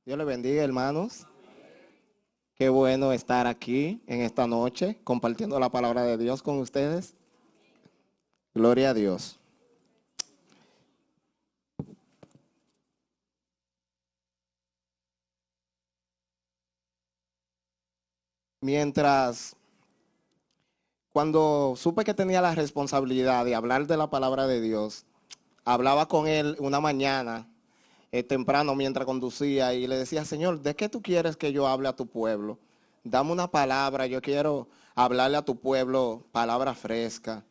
Dios le bendiga, hermanos. Qué bueno estar aquí en esta noche compartiendo la palabra de Dios con ustedes. Gloria a Dios. Cuando supe que tenía la responsabilidad de hablar de la palabra de Dios, hablaba con él una mañana temprano mientras conducía y le decía: Señor, ¿de qué tú quieres que yo hable a tu pueblo? Dame una palabra, yo quiero hablarle a tu pueblo palabra fresca.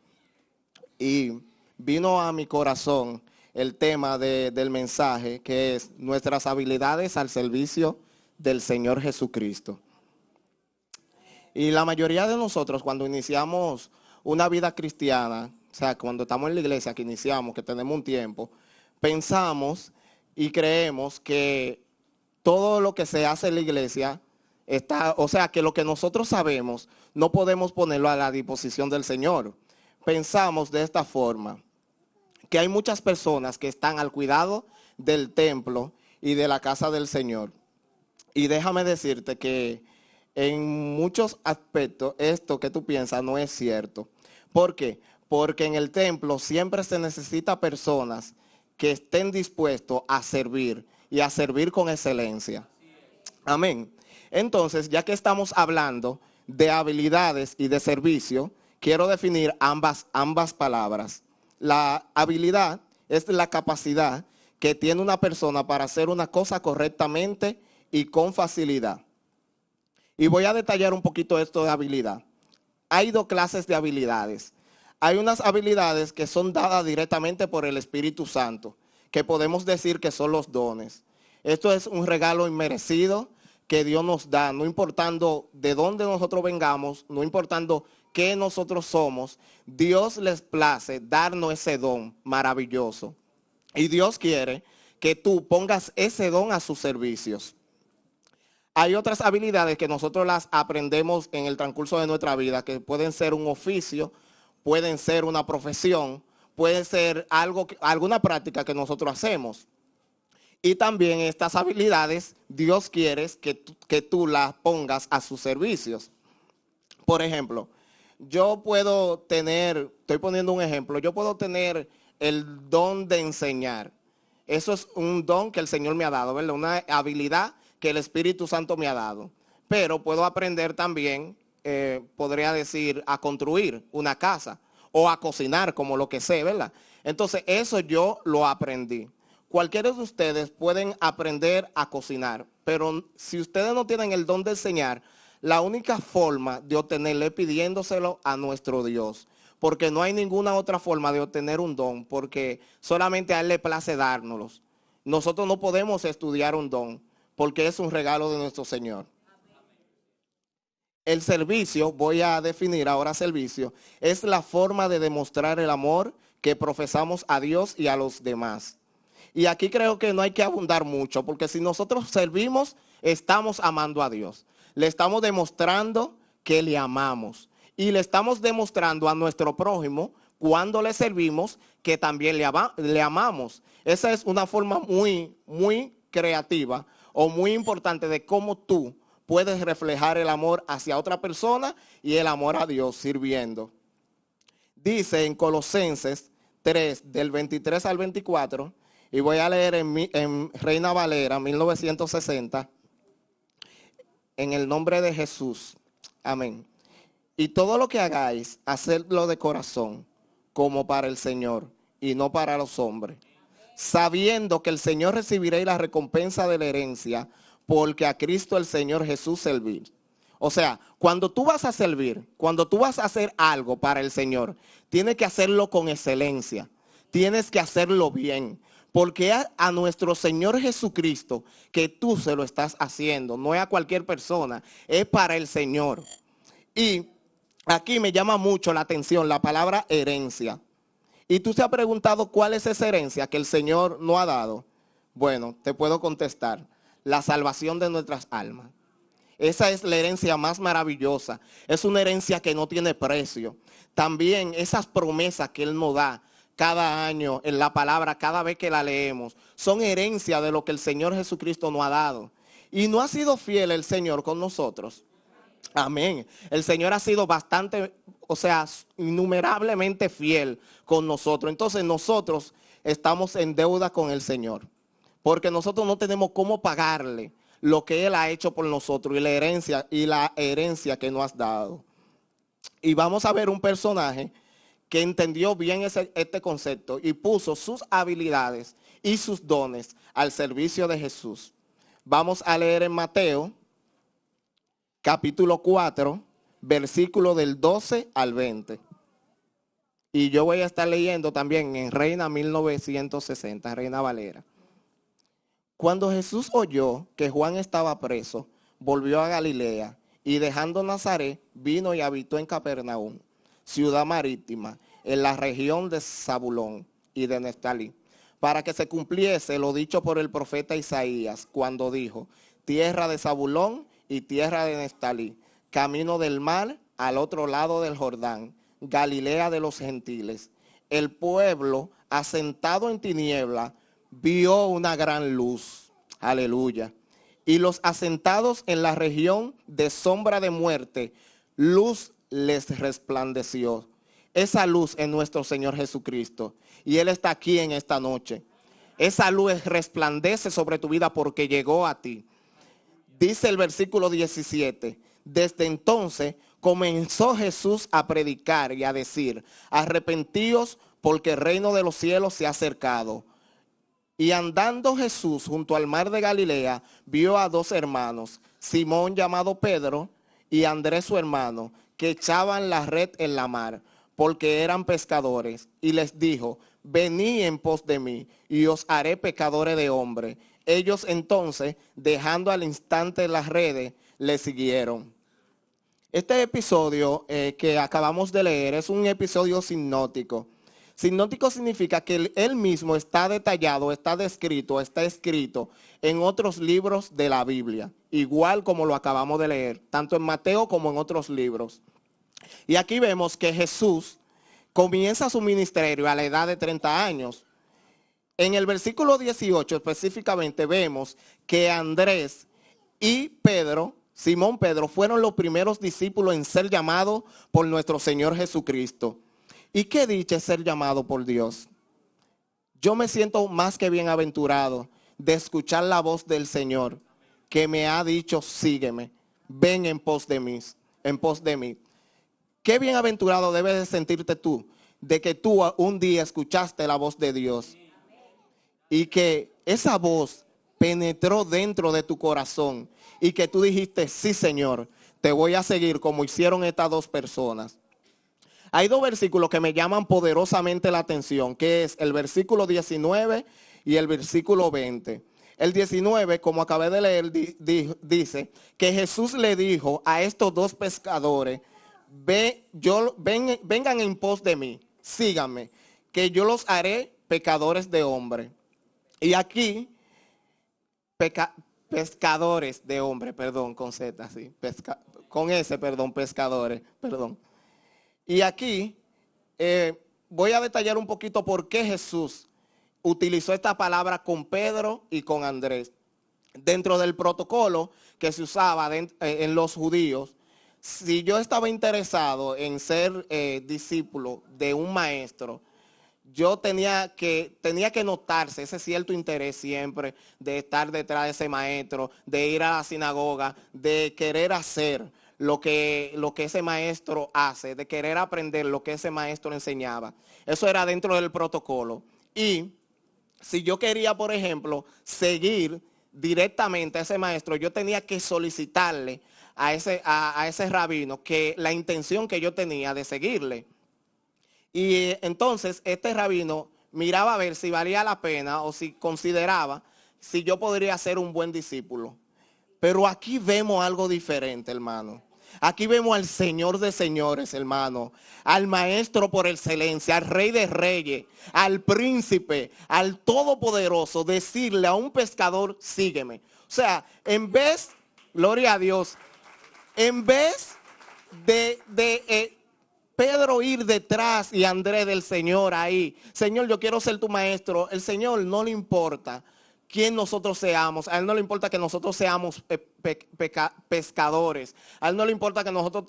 Y vino a mi corazón el tema del mensaje, que es nuestras habilidades al servicio del Señor Jesucristo. Y la mayoría de nosotros, cuando iniciamos una vida cristiana, o sea, cuando estamos en la iglesia, que iniciamos, que tenemos un tiempo, pensamos y creemos que todo lo que se hace en la iglesia está, o sea, que lo que nosotros sabemos no podemos ponerlo a la disposición del Señor. Pensamos de esta forma, que hay muchas personas que están al cuidado del templo y de la casa del Señor. Y déjame decirte que en muchos aspectos esto que tú piensas no es cierto. ¿Por qué? Porque en el templo siempre se necesita personas que estén dispuestos a servir y a servir con excelencia. Amén. Entonces, ya que estamos hablando de habilidades y de servicio, quiero definir ambas palabras. La habilidad es la capacidad que tiene una persona para hacer una cosa correctamente y con facilidad. Y voy a detallar un poquito esto de habilidad. Hay dos clases de habilidades. Hay unas habilidades que son dadas directamente por el Espíritu Santo, que podemos decir que son los dones. Esto es un regalo inmerecido que Dios nos da, no importando de dónde nosotros vengamos, no importando qué nosotros somos, Dios les place darnos ese don maravilloso. Y Dios quiere que tú pongas ese don a sus servicios. Hay otras habilidades que nosotros las aprendemos en el transcurso de nuestra vida, que pueden ser un oficio, pueden ser una profesión, pueden ser alguna práctica que nosotros hacemos. Y también estas habilidades, Dios quiere que tú las pongas a sus servicios. Por ejemplo, yo puedo tener, estoy poniendo un ejemplo, yo puedo tener el don de enseñar. Eso es un don que el Señor me ha dado, ¿verdad? Una habilidad que el Espíritu Santo me ha dado. Pero puedo aprender también, podría decir, a construir una casa o a cocinar, como lo que sé, ¿verdad? Entonces, eso yo lo aprendí. Cualquiera de ustedes pueden aprender a cocinar, pero si ustedes no tienen el don de enseñar, la única forma de obtenerlo es pidiéndoselo a nuestro Dios, porque no hay ninguna otra forma de obtener un don, porque solamente a Él le place dárnoslos. Nosotros no podemos estudiar un don, porque es un regalo de nuestro Señor. El servicio, voy a definir ahora servicio, es la forma de demostrar el amor que profesamos a Dios y a los demás. Y aquí creo que no hay que abundar mucho, porque si nosotros servimos, estamos amando a Dios. Le estamos demostrando que le amamos. Y le estamos demostrando a nuestro prójimo, cuando le servimos, que también le amamos. Esa es una forma muy, muy creativa o muy importante de cómo tú puedes reflejar el amor hacia otra persona y el amor a Dios sirviendo. Dice en Colosenses 3, del 23 al 24, y voy a leer en Reina Valera, 1960, en el nombre de Jesús. Amén. Y todo lo que hagáis, hacedlo de corazón, como para el Señor, y no para los hombres, sabiendo que el Señor recibiréis la recompensa de la herencia, porque a Cristo el Señor Jesús servir. O sea, cuando tú vas a servir, cuando tú vas a hacer algo para el Señor, tienes que hacerlo con excelencia, tienes que hacerlo bien. Porque a nuestro Señor Jesucristo que tú se lo estás haciendo, no es a cualquier persona, es para el Señor. Y aquí me llama mucho la atención la palabra herencia. Y tú te has preguntado cuál es esa herencia que el Señor nos ha dado. Bueno, te puedo contestar: la salvación de nuestras almas. Esa es la herencia más maravillosa. Es una herencia que no tiene precio. También esas promesas que Él nos da cada año en la palabra, cada vez que la leemos, son herencia de lo que el Señor Jesucristo nos ha dado. Y no ha sido fiel el Señor con nosotros. Amén. El Señor ha sido bastante, innumerablemente fiel con nosotros. Entonces nosotros estamos en deuda con el Señor, porque nosotros no tenemos cómo pagarle lo que Él ha hecho por nosotros y la herencia que nos has dado. Y vamos a ver un personaje que entendió bien este concepto y puso sus habilidades y sus dones al servicio de Jesús. Vamos a leer en Mateo, capítulo 4, versículo del 12 al 20. Y yo voy a estar leyendo también en Reina 1960, Reina Valera. Cuando Jesús oyó que Juan estaba preso, volvió a Galilea y dejando Nazaret, vino y habitó en Capernaum, ciudad marítima, en la región de Zabulón y de Neftalí, para que se cumpliese lo dicho por el profeta Isaías, cuando dijo: tierra de Zabulón y tierra de Neftalí, camino del mar al otro lado del Jordán, Galilea de los gentiles. El pueblo, asentado en tiniebla, vio una gran luz. Aleluya. Y los asentados en la región de sombra de muerte, luz les resplandeció. Esa luz es nuestro Señor Jesucristo. Y Él está aquí en esta noche. Esa luz resplandece sobre tu vida porque llegó a ti. Dice el versículo 17, desde entonces comenzó Jesús a predicar y a decir: arrepentíos porque el reino de los cielos se ha acercado. Y andando Jesús junto al mar de Galilea, vio a dos hermanos, Simón llamado Pedro y Andrés su hermano, que echaban la red en la mar, porque eran pescadores. Y les dijo: venid en pos de mí, y os haré pescadores de hombres. Ellos entonces, dejando al instante las redes, le siguieron. Este episodio que acabamos de leer es un episodio sinóptico. Sinóptico significa que él mismo está detallado, está descrito, está escrito en otros libros de la Biblia, igual como lo acabamos de leer, tanto en Mateo como en otros libros. Y aquí vemos que Jesús comienza su ministerio a la edad de 30 años. En el versículo 18 específicamente vemos que Andrés y Pedro, Simón Pedro, fueron los primeros discípulos en ser llamados por nuestro Señor Jesucristo. ¿Y qué dicha es ser llamado por Dios? Yo me siento más que bienaventurado de escuchar la voz del Señor que me ha dicho: sígueme, ven en pos de mí. Qué bienaventurado debes de sentirte tú de que tú un día escuchaste la voz de Dios y que esa voz penetró dentro de tu corazón y que tú dijiste: sí, Señor, te voy a seguir, como hicieron estas dos personas. Hay dos versículos que me llaman poderosamente la atención, que es el versículo 19 y el versículo 20. El 19, como acabé de leer, dice que Jesús le dijo a estos dos pescadores: vengan en pos de mí, síganme, que yo los haré pescadores de hombres. Y aquí, pescadores de hombres, perdón, con Z, sí, con S, perdón, pescadores, perdón. Y aquí voy a detallar un poquito por qué Jesús utilizó esta palabra con Pedro y con Andrés. Dentro del protocolo que se usaba en los judíos, si yo estaba interesado en ser discípulo de un maestro, yo tenía que notarse ese cierto interés siempre de estar detrás de ese maestro, de ir a la sinagoga, de querer hacer lo que ese maestro hace, de querer aprender lo que ese maestro enseñaba. Eso era dentro del protocolo. Y si yo quería, por ejemplo, seguir directamente a ese maestro, yo tenía que solicitarle a ese rabino que la intención que yo tenía de seguirle. Y entonces este rabino miraba a ver si valía la pena o si consideraba si yo podría ser un buen discípulo. Pero aquí vemos algo diferente, hermano. Aquí vemos al Señor de señores, hermano, al maestro por excelencia, al rey de reyes, al príncipe, al todopoderoso, decirle a un pescador: sígueme. O sea, en vez, gloria a Dios, en vez de Pedro ir detrás y Andrés del Señor ahí: Señor, yo quiero ser tu maestro. El Señor no le importa quién nosotros seamos. A Él no le importa que nosotros seamos pescadores. A Él no le importa que nosotros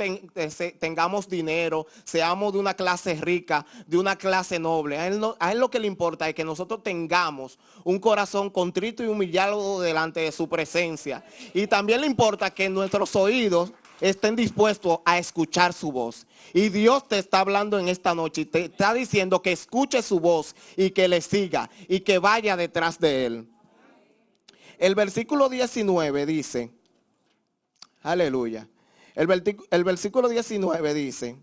tengamos dinero, seamos de una clase rica, de una clase noble. A Él lo que le importa es que nosotros tengamos un corazón contrito y humillado delante de su presencia. Y también le importa que nuestros oídos estén dispuestos a escuchar su voz. Y Dios te está hablando en esta noche y te está diciendo que escuche su voz y que le siga y que vaya detrás de Él. El versículo 19 dice, aleluya, el versículo 19 dice,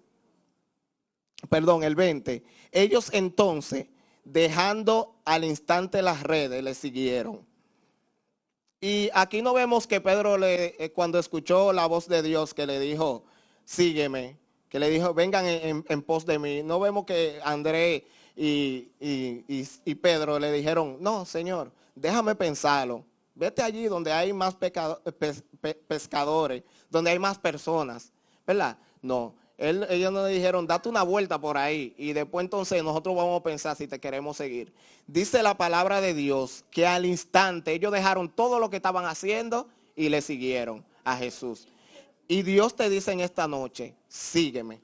perdón, el 20, ellos entonces, dejando al instante las redes, le siguieron. Y aquí no vemos que Pedro, cuando escuchó la voz de Dios que le dijo, sígueme, que le dijo, vengan en pos de mí. No vemos que Andrés y Pedro le dijeron, no, Señor, déjame pensarlo. Vete allí donde hay más pescadores, donde hay más personas, ¿verdad? No, ellos nos dijeron, date una vuelta por ahí y después entonces nosotros vamos a pensar si te queremos seguir. Dice la palabra de Dios que al instante ellos dejaron todo lo que estaban haciendo y le siguieron a Jesús. Y Dios te dice en esta noche, sígueme,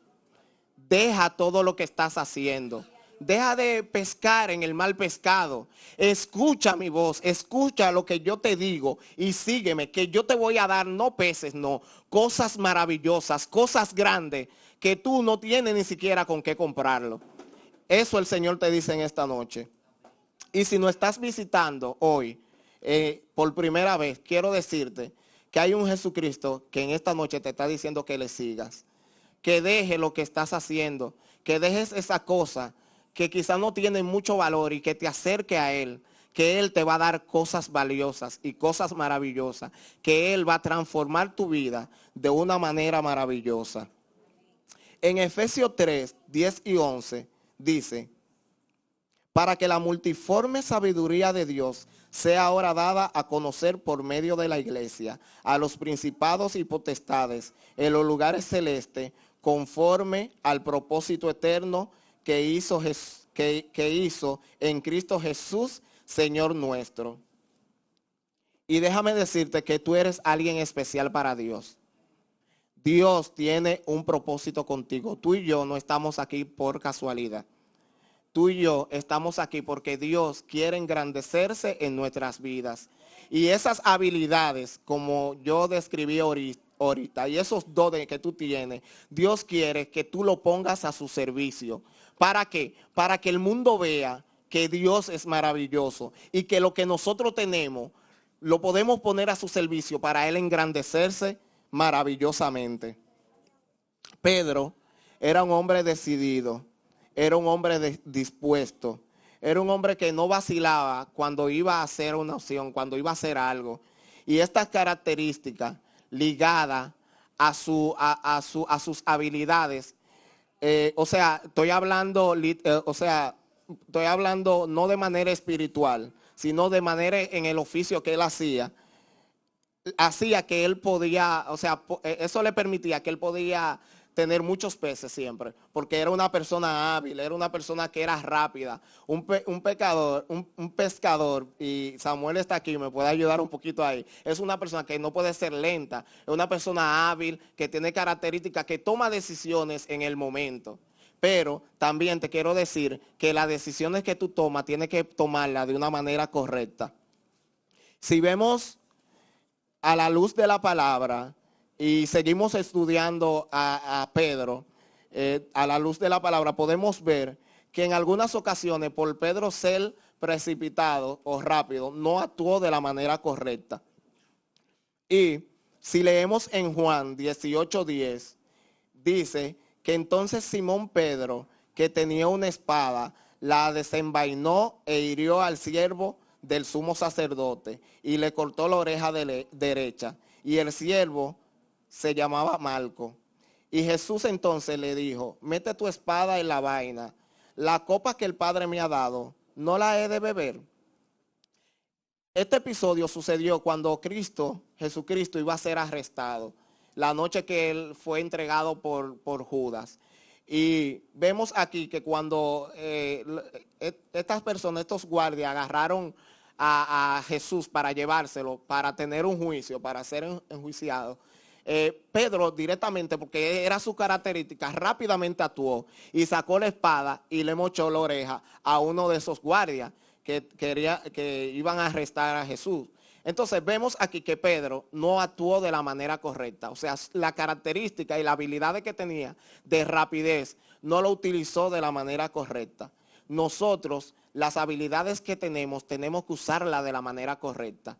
deja todo lo que estás haciendo. Deja de pescar en el mal pescado. Escucha mi voz, escucha lo que yo te digo y sígueme, que yo te voy a dar no peces, no, cosas maravillosas, cosas grandes que tú no tienes ni siquiera con qué comprarlo. Eso el Señor te dice en esta noche. Y si no estás visitando hoy, por primera vez, quiero decirte que hay un Jesucristo que en esta noche te está diciendo que le sigas, que deje lo que estás haciendo, que dejes esa cosa que quizás no tiene mucho valor y que te acerque a Él, que Él te va a dar cosas valiosas y cosas maravillosas, que Él va a transformar tu vida de una manera maravillosa. En Efesios 3, 10 y 11 dice, para que la multiforme sabiduría de Dios sea ahora dada a conocer por medio de la iglesia a los principados y potestades en los lugares celestes, conforme al propósito eterno que hizo en Cristo Jesús, Señor nuestro. Y déjame decirte que tú eres alguien especial para Dios. Dios tiene un propósito contigo. Tú y yo no estamos aquí por casualidad. Tú y yo estamos aquí porque Dios quiere engrandecerse en nuestras vidas. Y esas habilidades, como yo describí ahorita, y esos dones que tú tienes, Dios quiere que tú lo pongas a su servicio. ¿Para qué? Para que el mundo vea que Dios es maravilloso y que lo que nosotros tenemos lo podemos poner a su servicio para Él engrandecerse maravillosamente. Pedro era un hombre decidido, era un hombre dispuesto, era un hombre que no vacilaba cuando iba a hacer una opción, cuando iba a hacer algo. Y estas características ligadas a sus habilidades, estoy hablando no de manera espiritual, sino de manera en el oficio que él hacía que él podía, eso le permitía que él podía tener muchos peces siempre, porque era una persona hábil, era una persona que era rápida, un pescador, y Samuel está aquí, me puede ayudar un poquito ahí, es una persona que no puede ser lenta, es una persona hábil, que tiene características, que toma decisiones en el momento. Pero también te quiero decir que las decisiones que tú tomas, tienes que tomarlas de una manera correcta. Si vemos a la luz de la palabra y seguimos estudiando a Pedro, a la luz de la palabra podemos ver que en algunas ocasiones por Pedro ser precipitado o rápido no actuó de la manera correcta. Y si leemos en Juan 18:10, dice que entonces Simón Pedro, que tenía una espada, la desenvainó e hirió al siervo del sumo sacerdote y le cortó la oreja derecha. Y el siervo se llamaba Malco. Y Jesús entonces le dijo, mete tu espada en la vaina. La copa que el Padre me ha dado, ¿no la he de beber? Este episodio sucedió cuando Jesucristo iba a ser arrestado, la noche que él fue entregado por Judas. Y vemos aquí que cuando estas personas, estos guardias, agarraron a Jesús para llevárselo, para tener un juicio, para ser enjuiciado, Pedro directamente, porque era su característica, rápidamente actuó y sacó la espada y le mochó la oreja a uno de esos guardias que iban a arrestar a Jesús. Entonces vemos aquí que Pedro no actuó de la manera correcta. O sea, la característica y la habilidad que tenía de rapidez no lo utilizó de la manera correcta. Nosotros, las habilidades que tenemos que usarlas de la manera correcta.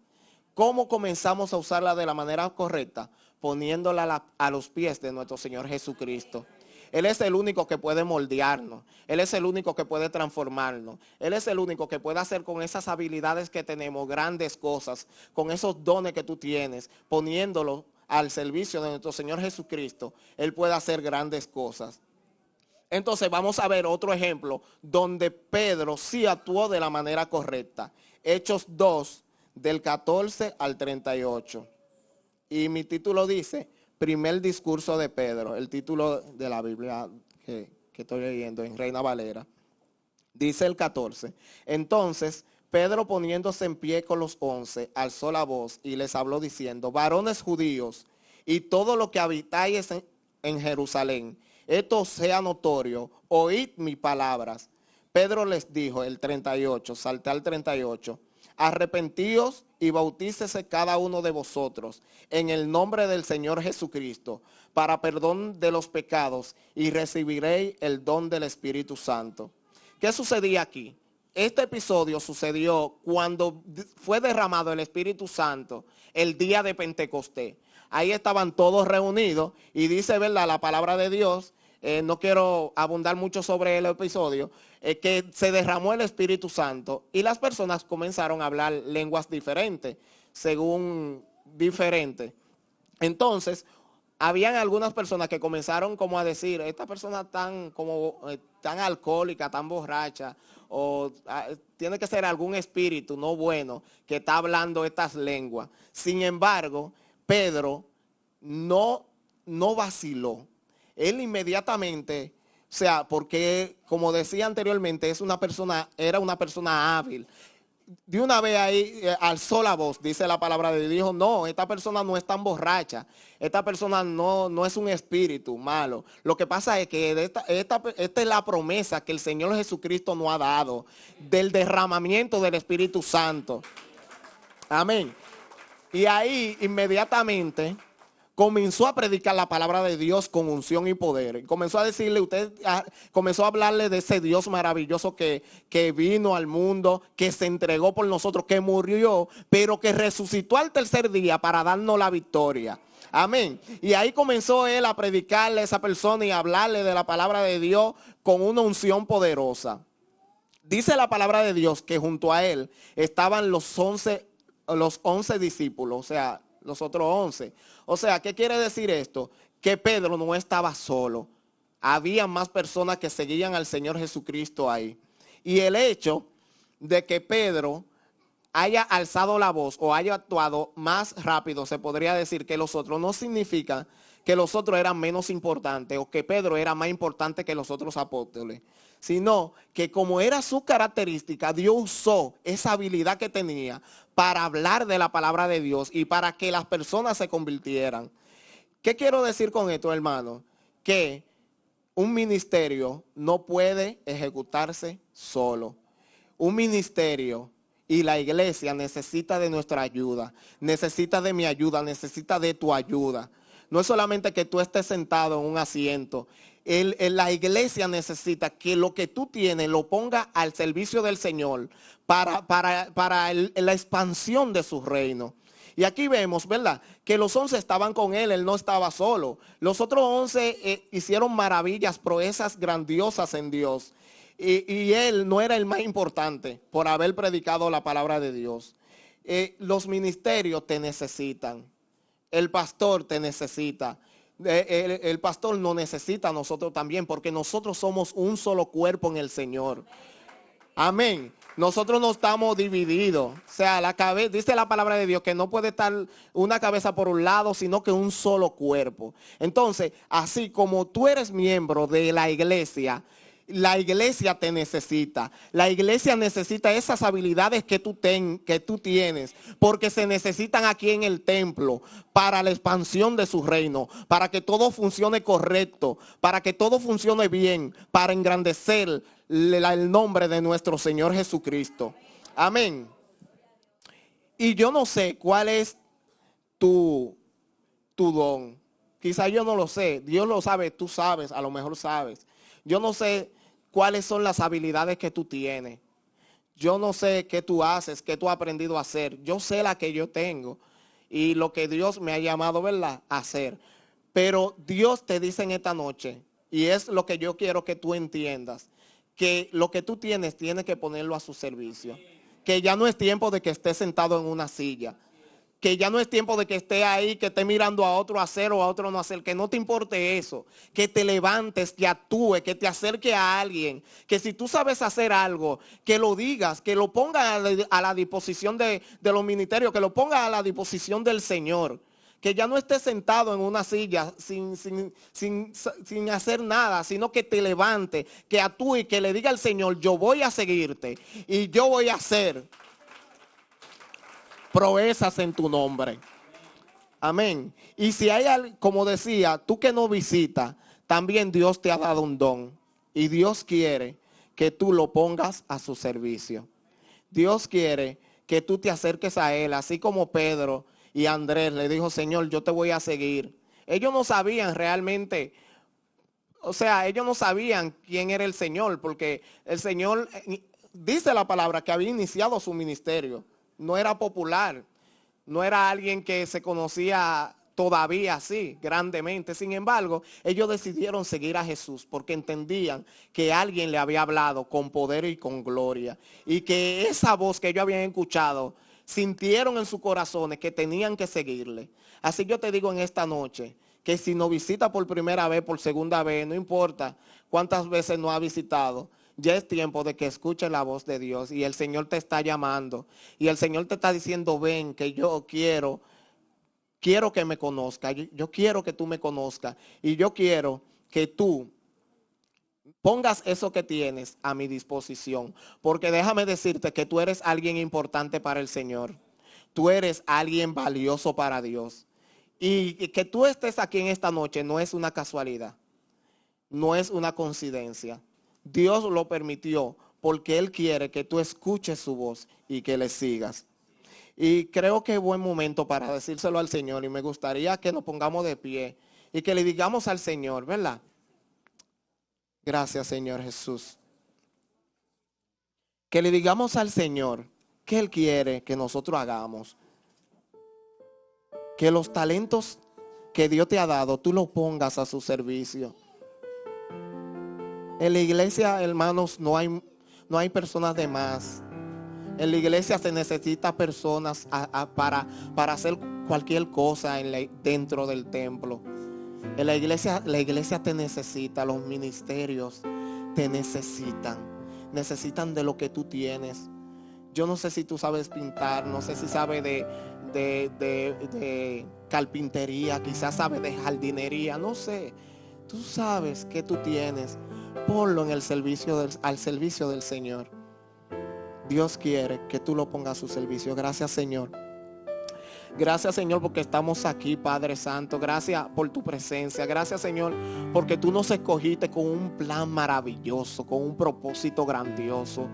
¿Cómo comenzamos a usarla de la manera correcta? Poniéndola a los pies de nuestro Señor Jesucristo. Él es el único que puede moldearnos. Él es el único que puede transformarnos. Él es el único que puede hacer con esas habilidades que tenemos grandes cosas, con esos dones que tú tienes, poniéndolo al servicio de nuestro Señor Jesucristo. Él puede hacer grandes cosas. Entonces vamos a ver otro ejemplo donde Pedro sí actuó de la manera correcta. Hechos 2, del 14 al 38. Y mi título dice, primer discurso de Pedro, el título de la Biblia que estoy leyendo en Reina Valera. Dice el 14, entonces Pedro poniéndose en pie con los 11, alzó la voz y les habló diciendo, varones judíos y todo lo que habitáis en Jerusalén, esto sea notorio, oíd mis palabras. Pedro les dijo, el 38, salté al 38, arrepentíos y bautícese cada uno de vosotros en el nombre del Señor Jesucristo para perdón de los pecados y recibiréis el don del Espíritu Santo. ¿Qué sucedía aquí? Este episodio sucedió cuando fue derramado el Espíritu Santo el día de Pentecostés. Ahí estaban todos reunidos y dice, ¿verdad?, la palabra de Dios. No quiero abundar mucho sobre el episodio, que se derramó el Espíritu Santo y las personas comenzaron a hablar lenguas diferentes, según diferentes. Entonces, habían algunas personas que comenzaron como a decir, esta persona tan alcohólica, tan borracha, o tiene que ser algún espíritu no bueno que está hablando estas lenguas. Sin embargo, Pedro no vaciló. Él inmediatamente, o sea, porque como decía anteriormente, era una persona hábil. De una vez ahí alzó la voz, dice la palabra de Dios, dijo, no, esta persona no es tan borracha, esta persona no es un espíritu malo. Lo que pasa es que esta es la promesa que el Señor Jesucristo nos ha dado, del derramamiento del Espíritu Santo. Amén. Y ahí inmediatamente comenzó a predicar la palabra de Dios con unción y poder. Comenzó a decirle, comenzó a hablarle de ese Dios maravilloso que vino al mundo, que se entregó por nosotros, que murió, pero que resucitó al tercer día para darnos la victoria. Amén. Y ahí comenzó él a predicarle a esa persona y a hablarle de la palabra de Dios con una unción poderosa. Dice la palabra de Dios que junto a él estaban los 11 discípulos, o sea, los otros 11. O sea, ¿qué quiere decir esto? Que Pedro no estaba solo. Había más personas que seguían al Señor Jesucristo ahí. Y el hecho de que Pedro haya alzado la voz o haya actuado más rápido, se podría decir, que los otros, no significa que los otros eran menos importantes o que Pedro era más importante que los otros apóstoles, sino que como era su característica, Dios usó esa habilidad que tenía para hablar de la palabra de Dios y para que las personas se convirtieran. ¿Qué quiero decir con esto, hermano? Que un ministerio no puede ejecutarse solo. Un ministerio y la iglesia necesita de nuestra ayuda, necesita de mi ayuda, necesita de tu ayuda. No es solamente que tú estés sentado en un asiento. La iglesia necesita que lo que tú tienes lo ponga al servicio del Señor para la expansión de su reino. Y aquí vemos, ¿verdad?, que los 11 estaban con él no estaba solo. Los otros 11 hicieron maravillas, proezas grandiosas en Dios. Y él no era el más importante por haber predicado la palabra de Dios. Los ministerios te necesitan. El pastor te necesita. El pastor nos necesita a nosotros también, porque nosotros somos un solo cuerpo en el Señor. Amén. Nosotros no estamos divididos. O sea, la cabeza, dice la palabra de Dios que no puede estar una cabeza por un lado, sino que un solo cuerpo. Entonces, así como tú eres miembro de la iglesia La iglesia te necesita. La iglesia necesita esas habilidades que tú tienes, porque se necesitan aquí en el templo para la expansión de su reino, para que todo funcione correcto, para que todo funcione bien, para engrandecer el nombre de nuestro Señor Jesucristo. Amén. Y yo no sé cuál es tu don. Quizá yo no lo sé. Dios lo sabe, tú sabes, a lo mejor sabes. Yo no sé cuáles son las habilidades que tú tienes. Yo no sé qué tú haces, qué tú has aprendido a hacer. Yo sé la que yo tengo y lo que Dios me ha llamado, ¿verdad?, a hacer. Pero Dios te dice en esta noche, y es lo que yo quiero que tú entiendas, que lo que tú tienes que ponerlo a su servicio. Que ya no es tiempo de que estés sentado en una silla. Que ya no es tiempo de que esté ahí, que esté mirando a otro hacer o a otro no hacer, que no te importe eso, que te levantes, que actúe, que te acerque a alguien, que si tú sabes hacer algo, que lo digas, que lo pongas a la disposición de los ministerios, que lo pongas a la disposición del Señor, que ya no estés sentado en una silla sin hacer nada, sino que te levantes, que actúe y que le diga al Señor, yo voy a seguirte y yo voy a hacer proezas en tu nombre. Amén. Y si hay, como decía, tú que no visitas, también Dios te ha dado un don. Y Dios quiere que tú lo pongas a su servicio. Dios quiere que tú te acerques a Él, así como Pedro y Andrés le dijo, Señor, yo te voy a seguir. Ellos no sabían realmente, o sea, ellos no sabían quién era el Señor, porque el Señor, dice la palabra, que había iniciado su ministerio. No era popular, no era alguien que se conocía todavía así, grandemente. Sin embargo, ellos decidieron seguir a Jesús porque entendían que alguien le había hablado con poder y con gloria. Y que esa voz que ellos habían escuchado, sintieron en sus corazones que tenían que seguirle. Así yo te digo en esta noche, que si nos visita por primera vez, por segunda vez, no importa cuántas veces nos ha visitado, ya es tiempo de que escuches la voz de Dios y el Señor te está llamando. Y el Señor te está diciendo, ven, que yo quiero que me conozca. Yo quiero que tú me conozcas. Y yo quiero que tú pongas eso que tienes a mi disposición. Porque déjame decirte que tú eres alguien importante para el Señor. Tú eres alguien valioso para Dios. Y que tú estés aquí en esta noche no es una casualidad. No es una coincidencia. Dios lo permitió porque Él quiere que tú escuches su voz y que le sigas. Y creo que es buen momento para decírselo al Señor y me gustaría que nos pongamos de pie y que le digamos al Señor, ¿verdad? Gracias, Señor Jesús. Que le digamos al Señor que Él quiere que nosotros hagamos. Que los talentos que Dios te ha dado, tú los pongas a su servicio. En la iglesia, hermanos, no hay personas de más. En la iglesia se necesita personas para hacer cualquier cosa dentro del templo. En la iglesia te necesita, los ministerios te necesitan. Necesitan de lo que tú tienes. Yo no sé si tú sabes pintar, no sé si sabes de carpintería, quizás sabes de jardinería, no sé. Tú sabes que tú tienes. Ponlo en el al servicio del Señor. Dios quiere que tú lo pongas a su servicio. Gracias, Señor. Gracias, Señor, porque estamos aquí, Padre Santo. Gracias por tu presencia. Gracias, Señor, porque tú nos escogiste con un plan maravilloso, con un propósito grandioso.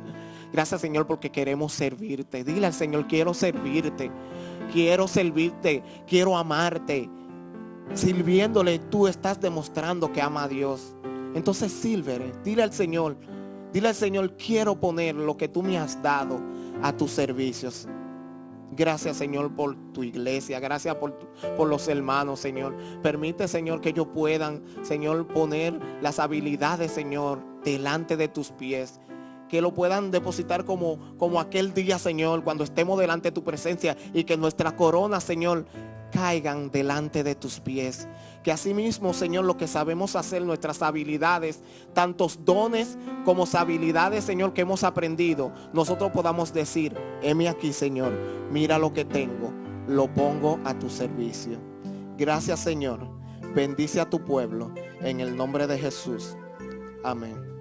Gracias, Señor, porque queremos servirte. Dile al Señor, quiero servirte. Quiero servirte. Quiero amarte. Sirviéndole, tú estás demostrando que ama a Dios. Entonces sírvele, dile al Señor, quiero poner lo que tú me has dado a tus servicios. Gracias, Señor, por tu iglesia. Gracias por los hermanos, Señor. Permite, Señor, que ellos puedan, Señor, poner las habilidades, Señor, delante de tus pies. Que lo puedan depositar como aquel día, Señor, cuando estemos delante de tu presencia y que nuestra corona, Señor, caigan delante de tus pies. Que asimismo, Señor, lo que sabemos hacer, nuestras habilidades, tantos dones como habilidades, Señor, que hemos aprendido, nosotros podamos decir, heme aquí, Señor, mira lo que tengo, lo pongo a tu servicio. Gracias, Señor. Bendice a tu pueblo en el nombre de Jesús. Amén.